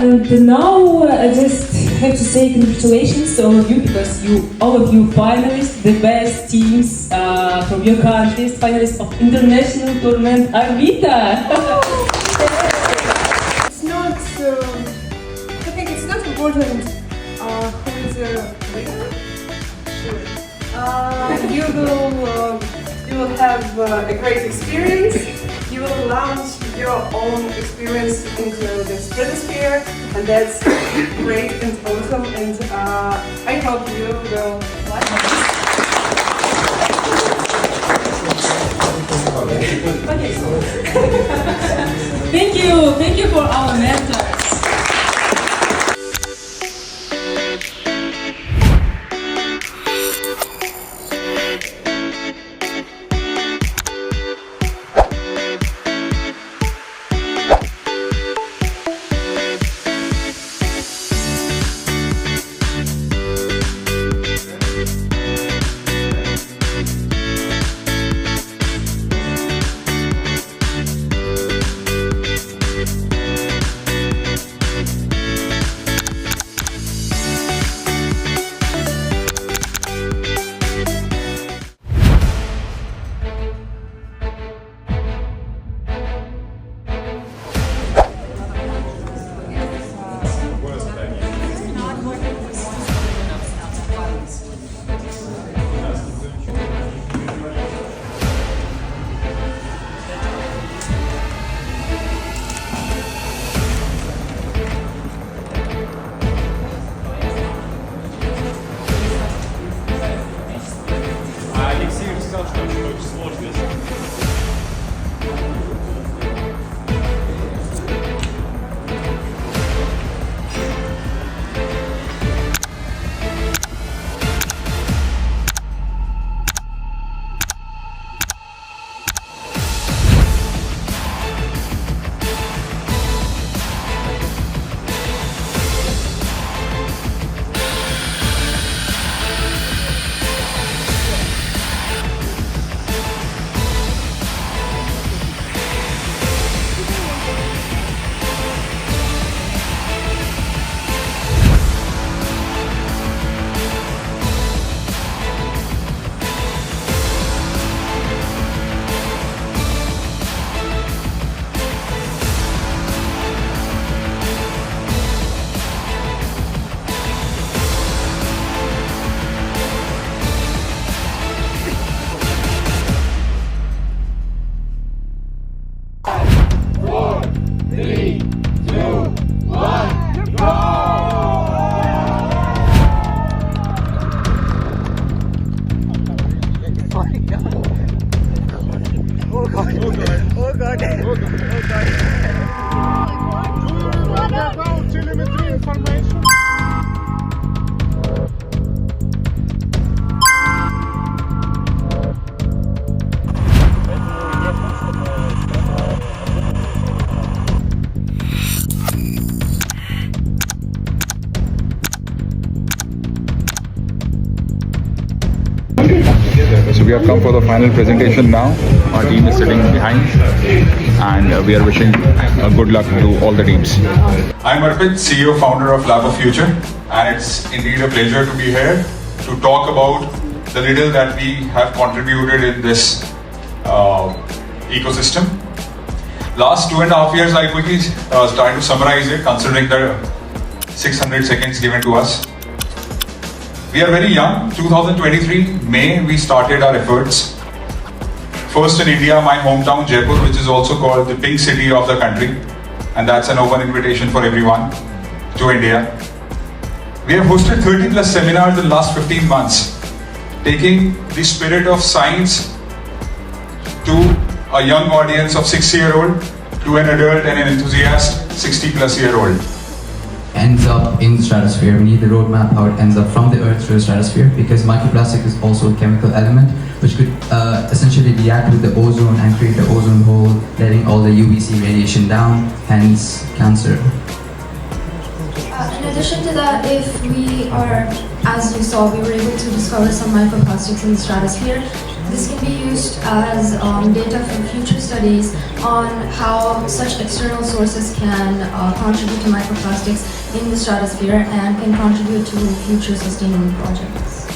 And now I just have to say congratulations to all of you, because all of you finalists, the best teams from your countries, finalists of international tournament Orbita. It's not, I think it's not important who is the winner. Sure. You will have a great experience. You will launch your own experience into the stratosphere, and that's great and awesome. And I hope you will like it. Thank you for our mentors. So we have come for the final presentation now. Our team is sitting behind, and we are wishing good luck to all the teams. I'm Orbita, CEO, founder of Lab of Future, and it's indeed a pleasure to be here to talk about the little that we have contributed in this ecosystem. Last 2.5 years, I'll quickly try to summarize it, considering the 600 seconds given to us. We are very young. 2023 May we started our efforts. First in India, my hometown Jaipur, which is also called the pink city of the country, and that's an open invitation for everyone to India. We have hosted 30 plus seminars in the last 15 months, taking the spirit of science to a young audience of 6-year-old, to an adult and an enthusiast 60-plus-year-old. Ends up in the stratosphere. We need the roadmap how it ends up from the Earth to the stratosphere, because microplastic is also a chemical element which could essentially react with the ozone and create the ozone hole, letting all the UVC radiation down, hence cancer. In addition to that, if we are, as you saw, we were able to discover some microplastics in the stratosphere. This can be used as data for future studies on how such external sources can contribute to microplastics in the stratosphere and can contribute to future sustainable projects.